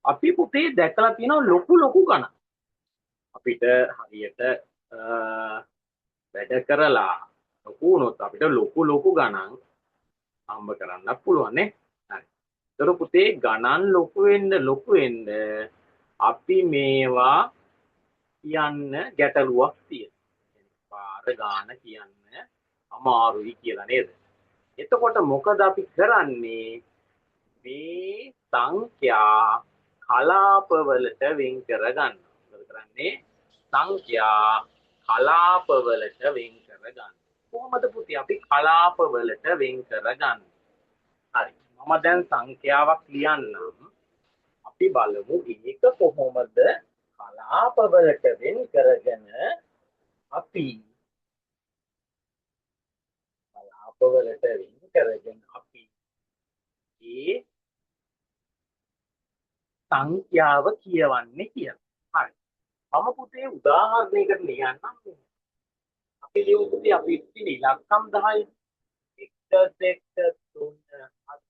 අපි පුතේ දැකලා තියෙනවා ලොකු ලොකු ගණන්. අපිට හරියට වැඩ කරලා ලොකු වුණොත් අපිට ලොකු ලොකු ගණන් හම්බ කරන්නත් පුළුවන් නේ. හරි. ඒතර පුතේ ගණන් ලොකු වෙන්න අපි මේවා කියන්න ගැටලුවක් තියෙනවා. පාර ගාන කියන්න අමාරුයි කියලා නේද? එතකොට මොකද අපි කරන්නේ? මේ සංඛ්‍යා කලාපවලට වෙන් කරගන්න. මොකද කරන්නේ? සංඛ්‍යා කලාපවලට වෙන් කරගන්න. කොහොමද පුතේ අපි කලාපවලට වෙන් කරගන්නේ? හරි. මම දැන් සංඛ්‍යාවක් ලියන්නම්. අපි බලමු ඒක කොහොමද කලාපවලට වෙන් කරගෙන අපි කලාපවලට වෙන් කරගෙන අපි ඒ සංඛ්‍යාව කියවන්නේ කියලා. හරි. මම පුතේ උදාහරණයකට ලියන්නම්. අපි ලියමු පුතේ අපි ඉතින් ඉලක්කම් 10. 1 2 3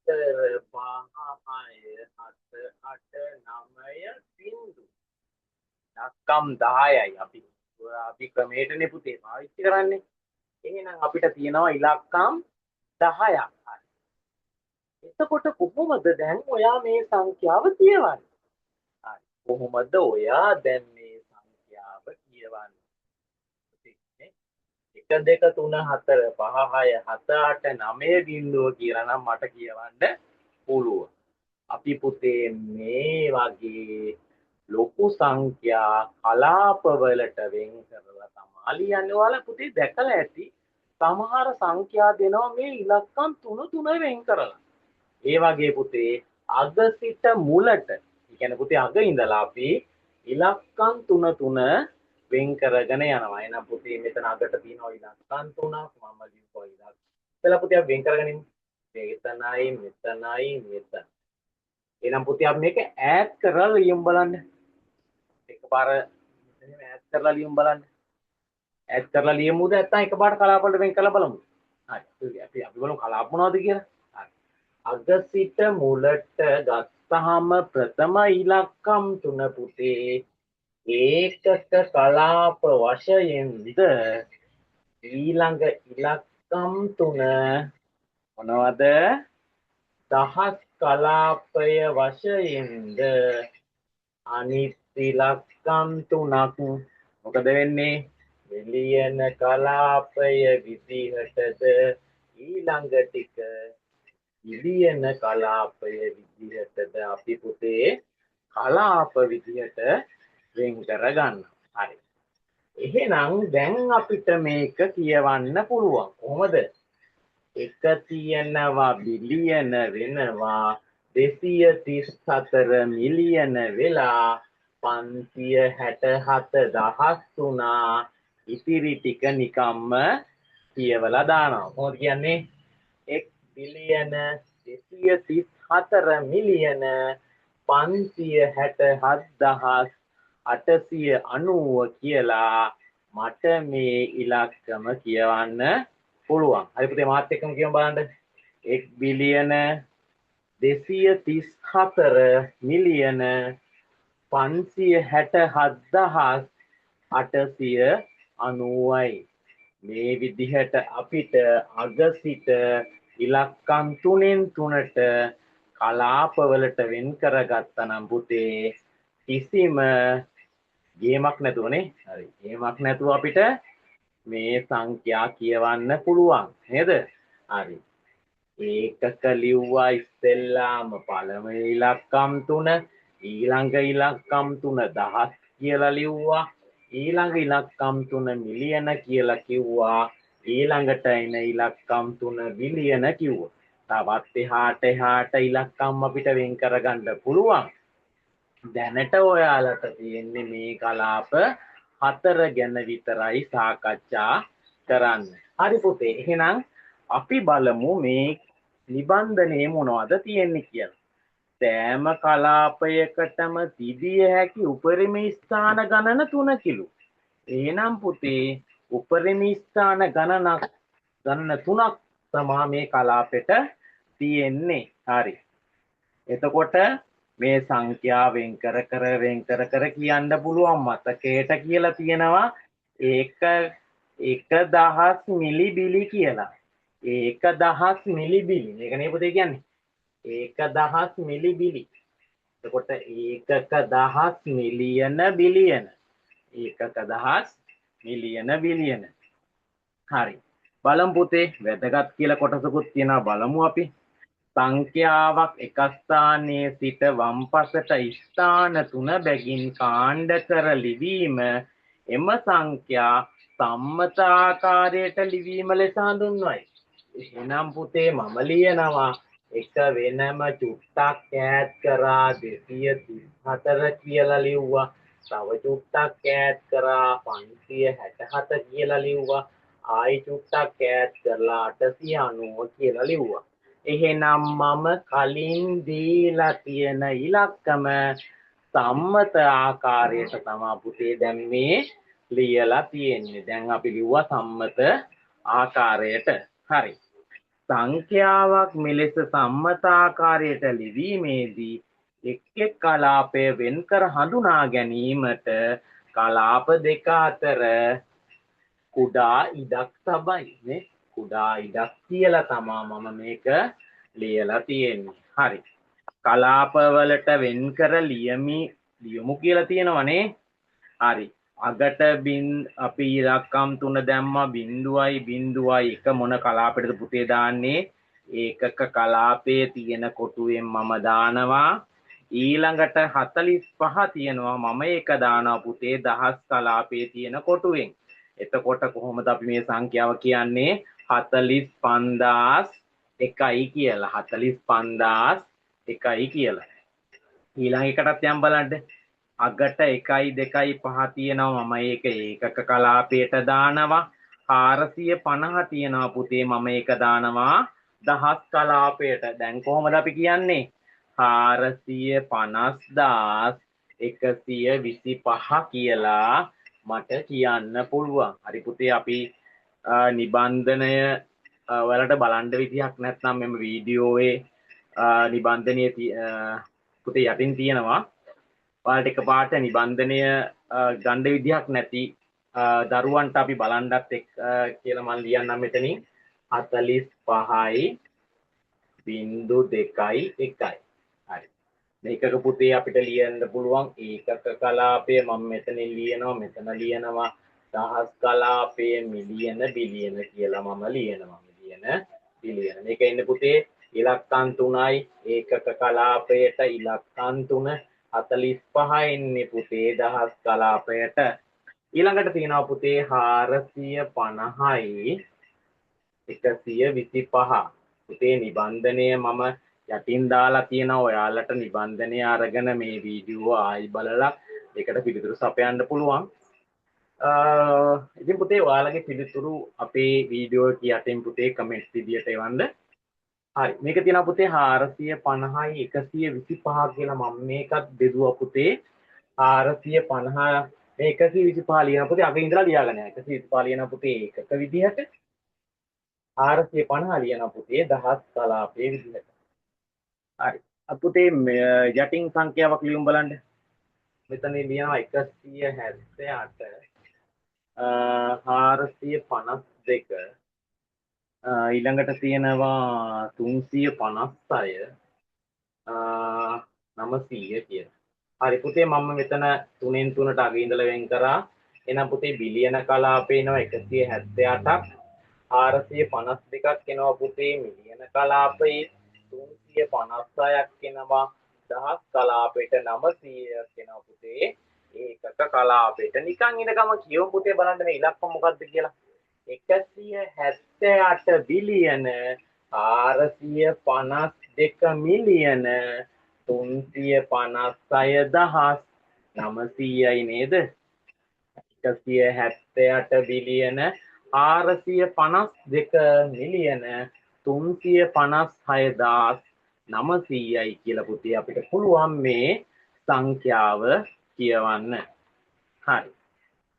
4 5 6 7 8 9 බිංදු. ඉලක්කම් 10යි අපි ක්‍රමයටනේ පුතේ පාවිච්චි කරන්නේ. එහෙනම් අපිට තියෙනවා ඉලක්කම් 10ක්. හරි. එතකොට කොහොමද දැන් ඔයා මේ සංඛ්‍යාව කියවන්නේ? හරි. කොහොමද ඔයා දැන් මේ සංඛ්‍යාව කියවන්නේ? 1 2 3 4 5 6 7 8 9 බිංදුව කියලා නම් මට කියවන්න පුළුවන්. අපි පුතේ මේ වගේ ලොකු සංඛ්‍යා කලාපවලට වෙන් කරලා තමයි ලියන්නේ. ඔයාලා පුතේ දැකලා ඇති සමහර සංඛ්‍යා දෙනවා මේ ඉලක්කම් 3 වෙන් කරලා. ඒ වගේ පුතේ අග සිට මුලට, ඒ කියන්නේ පුතේ අග ඉඳලා අපි ඉලක්කම් 3 වෙන් කරගෙන යනවා. එහෙනම් පුතේ මෙතන අගට තියෙනවා ඉලක්කම් 3ක්. මම ලියුවා ඉලක්කම්. එතලා පුතේ අපි වෙන් කරගෙන ඉමු. මෙතනයි මෙතන. එහෙනම් පුතේ අපි මේක ඈඩ් කරලා ලියමු බලන්න. එකපාර මෙතන ඈඩ් කරලා ලියමු බලන්න. ඈඩ් කරලා ලියමුද නැත්නම් එකපාරට කලාප වලට වෙන් කරලා බලමුද? හරි. අපි බලමු කලාප මොනවද කියලා. හරි. අග සිට මුලට ගත්තාම ප්‍රථම ඉලක්කම් 3 පුතේ ඒකක කලාප වශයෙන්ද ඊළඟ ඉලක්කම් 3 මොනවද? දහස් කලාපය වශයෙන්ද අනිත් ඉලක්කම් 3ක් මොකද වෙන්නේ? මිලියන කලාපය විදිහටද ඊළඟ ටික මිලියන කලාපය විදිහටද අපි පුතේ කලාප විදිහට වෙන් කරගන්න. හරි. එහෙනම් දැන් අපිට මේක කියවන්න පුළුවන්. කොහොමද? එක තියෙනවා බිලියන වෙනවා 234 මිලියන වෙලා 567 දහස් වුණා. ඉතිරි ටික නිකම්ම කියවලා දානවා. කොහොමද කියන්නේ? 1 බිලියන 234 මිලියන 567,890 කියලා මට මේ ඉලක්කම කියවන්න පුළුවන්. හරි පුතේ මාත් එක්කම කියමු බලන්න. 1 බිලියන 234 මිලියන 567,890යි. මේ විදිහට අපිට අග සිට ඉලක්කම් 3ට කලාපවලට වෙන් කරගත්තා නම් පුතේ කිසිම ගේමක් නැතුවනේ. හරි. ගේමක් නැතුව අපිට මේ සංඛ්‍යා කියවන්න පුළුවන් නේද? හරි. ඒකක ලිව්වා ඉස්සෙල්ලාම පළවෙනි ඉලක්කම් 3 ඊළඟ ඉලක්කම් 3 දහස් කියලා ලිව්වා. ඊළඟ ඉලක්කම් 3 මිලියන කියලා කිව්වා. ඊළඟට එන ඉලක්කම් 3 බිලියන කිව්වා. තවත් එහාට ඉලක්කම් අපිට වෙන් කරගන්න පුළුවන්. දැනට ඔයාලට තියෙන්නේ මේ කලාප 4 ගැන විතරයි සාකච්ඡා කරන්න. හරි පුතේ. එහෙනම් අපි බලමු මේ නිබන්ධනයේ මොනවද තියෙන්නේ කියලා. සෑම කලාපයකටම තිබිය හැකි උපරිම ස්ථාන ගණන 3කිලු. එහෙනම් පුතේ උපරිම ස්ථාන ගණන 3ක් තමයි මේ කලාපෙට තියෙන්නේ. හරි. එතකොට මේ සංඛ්‍යා වෙන් කර කියන්න පුළුවන් මතකයට කියලා තියෙනවා ඒක 1000 මිලිබිලි කියලා. 1000 මිලිබිලි. මේකනේ පුතේ කියන්නේ. 1000 මිලිබිලි. එතකොට ඒකක දහස් මිලියන බිලියන. ඒකක දහස් මිලියන බිලියන. හරි. බලමු පුතේ වැදගත් කියලා කොටසකුත් තියෙනවා බලමු අපි. සංඛ්‍යාවක් එක ස්ථානයේ සිට වම් පසට ස්ථාන 3 බැගින් කාණ්ඩ කර ලිවීම එම සංඛ්‍යා සම්මත ආකාරයට ලිවීම ලෙස හඳුන්වයි. එහෙනම් පුතේ මම ලියනවා එක වෙනම චුට්ටක් ඈඩ් කරා 234 කියලා ලිව්වා. තව චුට්ටක් ඈඩ් කරා 567 කියලා ලිව්වා. ආයි චුට්ටක් ඈඩ් කරලා 890 කියලා ලිව්වා. එහෙනම් මම කලින් දීලා තියෙන ඉලක්කම සම්මත ආකාරයට තමයි පුතේ දැන් මේ ලියලා තියෙන්නේ. දැන් අපි ලිව්වා සම්මත ආකාරයට. හරි. සංඛ්‍යාවක් මෙලෙස සම්මත ආකාරයට ලිවීමේදී එක් කලාපය වෙන්කර හඳුනා ගැනීමට කලාප දෙක අතර කුඩා ඉඩක් තබයි නේ. කුඩා ඉඩක් තියලා තමා මම මේක ලියලා තියෙන්නේ. හරි. කලාපවලට වෙන්කර ලියමු කියලා තියෙනවනේ. හරි. අගට අපි ඉලක්කම් 3 දැම්මා 0.01 මොන කලාපයටද පුතේ දාන්නේ? ඒකක කලාපයේ තියෙන කොටුවෙන් මම දානවා. ඊළඟට 45 තියෙනවා මම ඒක දානවා පුතේ දහස් කලාපයේ තියෙන කොටුවෙන්. එතකොට කොහොමද අපි මේ සංඛ්‍යාව කියන්නේ 45001යි කියලා. 45001යි කියලා. ඊළඟ එකටත් යම් බලන්න. අගට 1 2 5 තියෙනවා මම ඒක ඒකක කලාපයට දානවා. 450 තියෙනවා පුතේ මම ඒක දානවා දහස් කලාපයට. දැන් කොහොමද අපි කියන්නේ? 450,125 කියලා මට කියන්න පුළුවන්. හරි පුතේ අපි නිබන්ධනය වලට බලන්න විදිහක් නැත්නම් මෙම වීඩියෝවේ නිබන්ධනය පුතේ යටින් තියෙනවා. ඔයාලට එකපාරට නිබන්ධනය ගන්න විදිහක් නැති දරුවන්ට අපි බලන්නත් කියලා මම ලියන්නම් මෙතනින් 45යි 0.21යි. හරි. මේකක පුතේ අපිට ලියන්න පුළුවන් ඒකක කලාපය මම මෙතනින් ලියනවා මෙතන ලියනවා දහස් කලාපයේ මිලියන බිලියන කියලා මම ලියනවා. මිලියන බිලියන. මේක ඉන්නේ පුතේ ඉලක්කම් 3යි ඒකක කලාපයට ඉලක්කම් 3 45 ඉන්නේ පුතේ දහස් කලාපයට. ඊළඟට තියෙනවා පුතේ 450යි 125. පුතේ නිබන්ධනය මම යටින් දාලා තියෙනවා. ඔයාලට නිබන්ධනය අරගෙන මේ වීඩියෝ ආයි බලලා ඒකට පිළිතුරු සපයන්න පුළුවන්. ඉතින් පුතේ ඔයාලගේ පිළිතුරු අපේ වීඩියෝ එක යටින් පුතේ කමෙන්ට් විදියට එවන්න. හරි. මේක තියෙනවා පුතේ 450යි 125 කියලා මම මේකත් බෙදුවා පුතේ 450 මේ 125 ලියන පුතේ අගින් ඉඳලා ලියාගන්න. 125 ලියන පුතේ ඒකක විදිහට 450 ලියන පුතේ දහස් කලාපයේ විදිහට. හරි. පුතේ යටින් සංඛ්‍යාවක් ලියමු බලන්න. මෙතන ලියනවා 178 452 ඊළඟට තියෙනවා 356 900 කියලා. හරි පුතේ මම මෙතන 3න් 3ට අග ඉඳලා වෙන් කරා. එහෙනම් පුතේ බිලියන කලාපේ එනවා 178ක් 452ක් එනවා පුතේ මිලියන කලාපේ 356ක් එනවා දහස් කලාපයට 900ක් එනවා පුතේ ඒකක කලාපයට. නිකන් ඉන ගම කියමු පුතේ බලන්න මේ ඉලක්කම මොකක්ද කියලා. 178 බිලියන 452 මිලියන 356,900යි නේද? 178 බිලියන 452 මිලියන 356,900යි කියලා පුතේ අපිට පුළුවන් මේ සංඛ්‍යාව කියවන්න. හරි.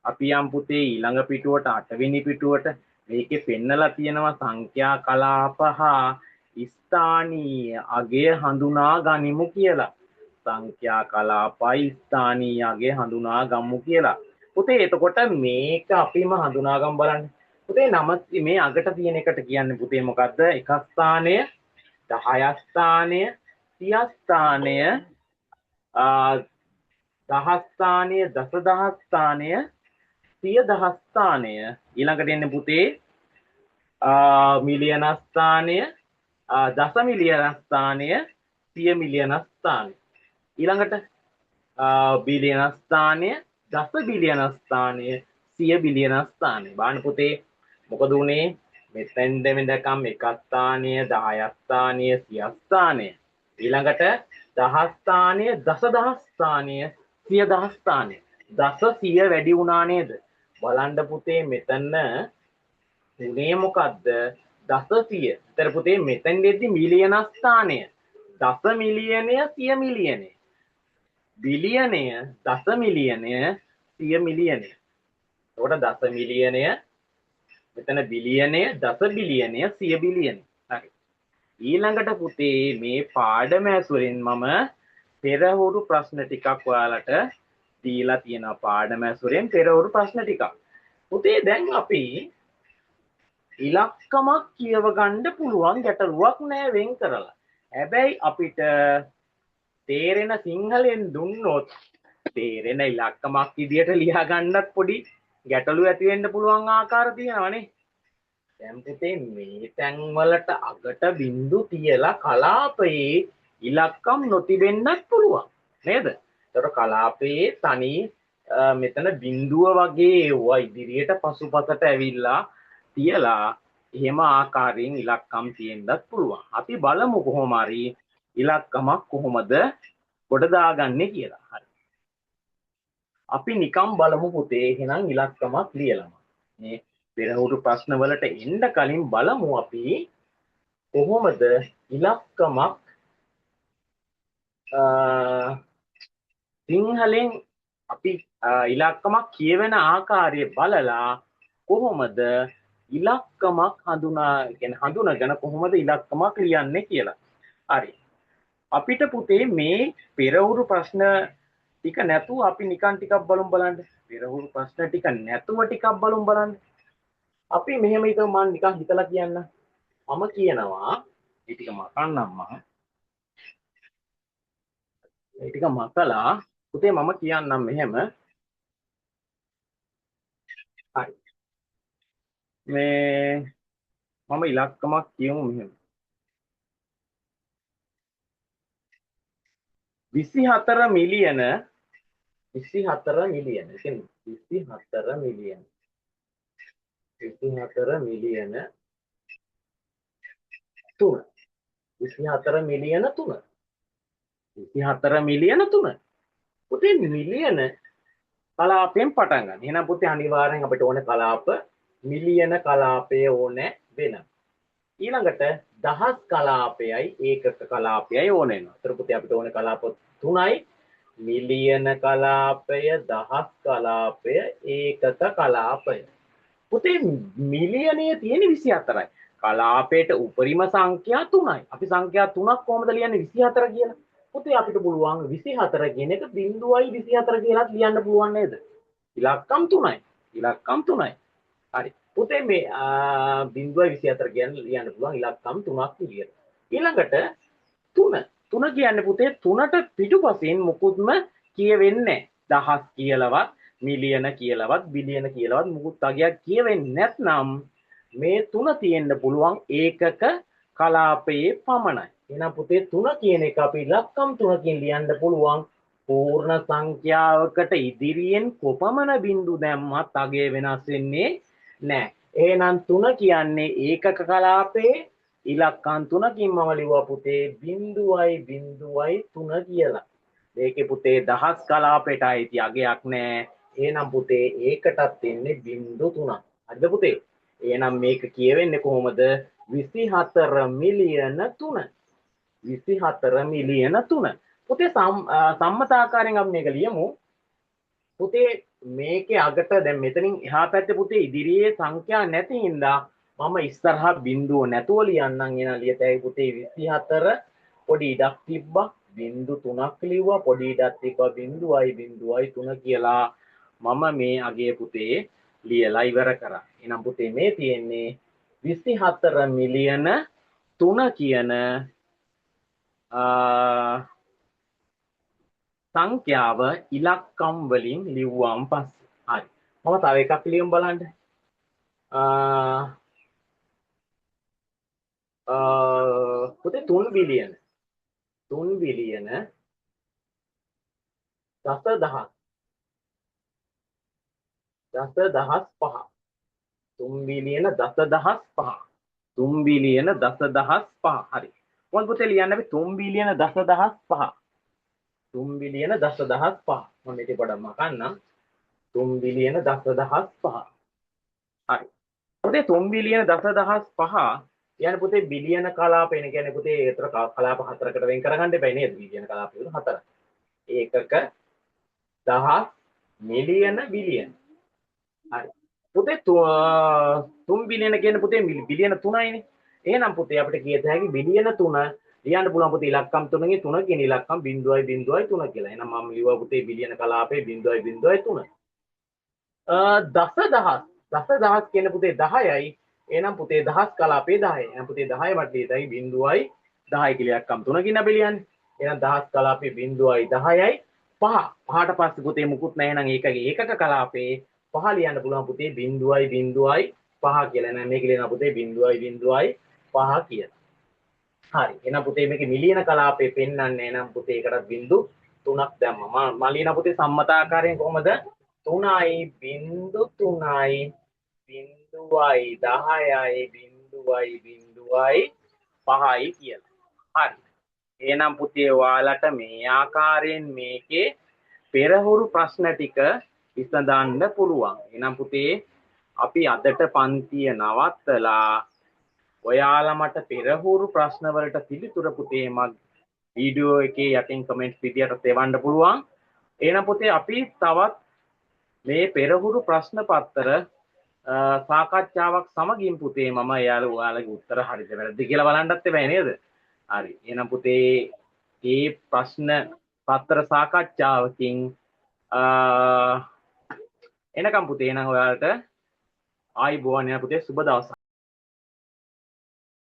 අපි යම් පුතේ ඊළඟ පිටුවට 8 වෙනි පිටුවට මේකේ පෙන්නලා තියෙනවා සංඛ්‍යා කලාප හා ස්ථානීය අගය හඳුනා ගනිමු කියලා. සංඛ්‍යා කලාපයි ස්ථානීයගේ හඳුනා ගමු කියලා. පුතේ එතකොට මේක අපිම හඳුනා ගමු බලන්න. පුතේ නම මේ අගට තියෙන එකට කියන්නේ පුතේ මොකද්ද? එක ස්ථානය, 10 ස්ථානය, 30 ස්ථානය, 10 ස්ථානය, දසදහස් ස්ථානය, 100,000 ස්ථානය. ඊළඟට එන්නේ පුතේ මිලියන ස්ථානය, දස මිලියන ස්ථානය, 100 මිලියන ස්ථානය. ඊළඟට බිලියන ස්ථානය, දස බිලියන ස්ථානය, 100 බිලියන ස්ථානය. බලන්න පුතේ මොකද උනේ? මෙතෙන් දෙවෙනිදකම් එක ස්ථානය, 10 ස්ථානය, 100 ස්ථානය. ඊළඟට 10 ස්ථානය, දසදහස් ස්ථානය, 100,000 ස්ථානය. දස 100 වැඩි වුණා නේද? බලන්න පුතේ මෙතන උනේ මොකද්ද? දස 100. ඒතර පුතේ මෙතෙන් දෙද්දි මිලියන ස්ථානය. දස මිලියනය, 100 මිලියනය. බිලියනය, දස මිලියනය, 100 මිලියනය. එතකොට දස මිලියනය, මෙතන බිලියනය, දස බිලියනය, 100 බිලියනය. හරි. ඊළඟට පුතේ මේ පාඩම ඇසුරින් මම පෙරහුරු ප්‍රශ්න ටිකක් ඔයාලට දීලා තියෙනවා. පාඩම ඇසුරෙන් පෙරහුරු ප්‍රශ්න ටිකක්. පුතේ දැන් අපි ඉලක්කමක් කියව ගන්න පුළුවන්, ගැටලුවක් නෑ වෙන් කරලා. හැබැයි අපිට තේරෙන සිංහලෙන් දුන්නොත් තේරෙන ඉලක්කමක් විදියට ලියා ගන්නත් පොඩි ගැටලු ඇති වෙන්න පුළුවන් ආකාර තියෙනවානේ. දැන් පුතේ මේ තැන් වලට අගට බිංදු තියලා කලාපයේ ඉලක්කම් නොතිබෙන්නත් පුළුවන් නේද? ඒතර කලාපයේ තනි මෙතන බිංදුව වගේ ඒවා ඉදිරියට පසුපසට ඇවිල්ලා තියලා එහෙම ආකාරයෙන් ඉලක්කම් තියෙන්නත් පුළුවන්. අපි බලමු කොහොම හරි ඉලක්කමක් කොහොමද ගොඩ දාගන්නේ කියලා. හරි. අපි නිකම් බලමු පුතේ එහෙනම් ඉලක්කමක් ලියලම. මේ පෙරහුරු ප්‍රශ්න වලට එන්න කලින් බලමු අපි කොහොමද ඉලක්කමක් සිංහලෙන් අපි ඉලක්කමක් කියවෙන ආකාරය බලලා කොහොමද ඉලක්කමක් හඳුනාගෙන කොහොමද ඉලක්කමක් ලියන්නේ කියලා. හරි. අපිට පුතේ මේ පෙරහුරු ප්‍රශ්න ටික නැතුව අපි නිකන් ටිකක් බලන්න. පෙරහුරු ප්‍රශ්න ටික නැතුව ටිකක් බලන්න. අපි මෙහෙම හිතමු, මම නිකන් හිතලා කියන්න. මම කියනවා මේ ටික මකන්නම් මම. මේ ටික මකලා පුතේ මම කියන්නම් මෙහෙම. හරි. මේ මම ඉලක්කමක් කියමු මෙහෙම. 24 මිලියන 24 මිලියන. ඉතින් 24 මිලියන 24 මිලියන 3. 24 මිලියන 3. 24 මිලියන 3. පුතේ මිලියන කලාපයෙන් පටන් ගන්න. එහෙනම් පුතේ අනිවාර්යෙන් අපිට ඕනේ කලාප මිලියන කලාපය ඕනේ වෙනවා. ඊළඟට දහස් කලාපයයි ඒකක කලාපයයි ඕනේ වෙනවා. ඒතර පුතේ අපිට ඕනේ කලාප 3යි. මිලියන කලාපය, දහස් කලාපය, ඒකක කලාපය. පුතේ මිලියනයේ තියෙන 24යි. කලාපයට උපරිම සංඛ්‍යා 3යි. අපි සංඛ්‍යා 3ක් කොහොමද ලියන්නේ 24 කියලා? පුතේ අපිට පුළුවන් 24 කියන එක 0.24 කියලා ලියන්න පුළුවන් නේද? ඉලක්කම් 3යි. ඉලක්කම් 3යි. හරි. පුතේ මේ 0.24 කියන්නේ ලියන්න පුළුවන් ඉලක්කම් 3ක් විදියට. ඊළඟට 3. 3 කියන්නේ පුතේ 3ට පිටුපසින් මුකුත්ම කියවෙන්නේ නැහැ. දහස් කියලාවත්, මිලියන කියලාවත්, බිලියන කියලාවත් මුකුත් අගයක් කියවෙන්නේ නැත්නම් මේ 3 තියෙන්න පුළුවන් ඒකක කලාපයේ පමණයි. එහෙනම් පුතේ 3 කියන එක අපි ඉලක්කම් 3කින් ලියන්න පුළුවන්. පූර්ණ සංඛ්‍යාවකට ඉදිරියෙන් කොපමණ බිංදු දැම්මත් අගය වෙනස් වෙන්නේ නැහැ. එහෙනම් 3 කියන්නේ ඒකක කලාපයේ ඉලක්කම් 3කින් මම ලිව්වා පුතේ 0.03 කියලා. මේකේ පුතේ දහස් කලාපයට අයිති අගයක් නැහැ. එහෙනම් පුතේ ඒකටත් එන්නේ 0.3. හරිද පුතේ? එහෙනම් මේක කියවෙන්නේ කොහොමද? 24 මිලියන 3. 24 මිලියන 3. පුතේ සම්මත ආකාරයෙන් අපි මේක ලියමු. පුතේ මේකේ අගට දැන් මෙතනින් එහා පැත්තේ පුතේ ඉදිරියේ සංඛ්‍යා නැති හින්දා මම ඉස්සරහා බිංදුව නැතුව ලියන්නම්. එන ලියතයි පුතේ 24 පොඩි ඉඩක් තිබ්බා. බින්දු 3ක් ලිව්වා පොඩි ඉඩක් තිබ්බා 0.03 කියලා මම මේ අගේ පුතේ ලියලා ඉවර කරා. එහෙනම් පුතේ මේ තියෙන්නේ 24 මිලියන 3 කියන සංඛ්‍යාව ඉලක්කම් වලින් ලිව්වම් පස්සේ. හරි. මම තව එකක් ලියමු බලන්න. පුතේ 3 බිලියන 3 බිලියන දසදහස් 5 3 බිලියන දසදහස් 5 3 බිලියන දසදහස් 5 හරි මොකද පුතේ ලියන්න අපි 3 බිලියන දසදහස් 5 3 බිලියන දසදහස් 5 මම මේක පොඩ්ඩක් මකන්නම් 3 බිලියන දසදහස් 5 හරි පුතේ 3 බිලියන දසදහස් 5 කියන්නේ පුතේ බිලියන කලාපේන කියන්නේ පුතේ ඒතර කලාප හතරකට වෙන් කරගන්න එපා නේද බිලියන කලාප වල හතර ඒකක දහස් මිලියන බිලියන හරි පුතේ 3 බිලියන කියන්නේ පුතේ බිලියන 3යිනේ එහෙනම් පුතේ අපිට කියත හැකි බිලියන 3 ලියන්න පුළුවන් පුතේ ඉලක්කම් 3කින් 3 කියන ඉලක්කම් 0.03 කියලා එහෙනම් මම ලියුවා පුතේ බිලියන කලාපේ 0.03 දසදහස් කියන පුතේ 10යි එහෙනම් පුතේ දහස් කලාපේ 10යි එහෙනම් පුතේ 10 වට ලියතයි 0.10 කියලා ඉලක්කම් 3කින් අපි ලියන්නේ එහෙනම් දහස් කලාපේ 0.10යි 5 5ට පස්සේ පුතේ මුකුත් නැහැ එහෙනම් ඒකගේ ඒකක කලාපේ 5 ලියන්න පුළුවන් පුතේ 0.5 කියලා නෑ මේක ලියනවා පුතේ 0.5 කියලා. හරි. එහෙනම් පුතේ මේකේ මිලියන කලාපේ පෙන්වන්නේ නම් පුතේ ඒකට බිංදු 3ක් දැම්මා. මම ලියන පුතේ සම්මත ආකාරයෙන් කොහමද? 3යි බිංදු 3යි බිංදුවයි 10යි බිංදුවයි 5යි කියලා. හරි. එහෙනම් පුතේ ඔයාලට මේ ආකාරයෙන් මේකේ පෙරහුරු ප්‍රශ්න ටික විසඳන්න පුළුවන්. එහෙනම් පුතේ අපි අදට පන්තිය නවත්තලා ඔයාලා මට පෙරහුරු ප්‍රශ්න වලට පිළිතුර පුතේ මගේ වීඩියෝ එකේ යටින් කමෙන්ට්ස් විදියට තෙවන්න පුළුවන්. එහෙනම් පුතේ අපි තවත් මේ පෙරහුරු ප්‍රශ්න පත්‍ර සාකච්ඡාවක් සමගින් පුතේ මම ඔයාලගේ උත්තර හරිද වැරදිද කියලා බලන්නත් එපා නේද? හරි. එහෙනම් පුතේ මේ ප්‍රශ්න පත්‍ර සාකච්ඡාවකින් එනකම් පුතේ එහෙනම් ඔයාලට ආයිබෝවන් පුතේ සුබ දවසක්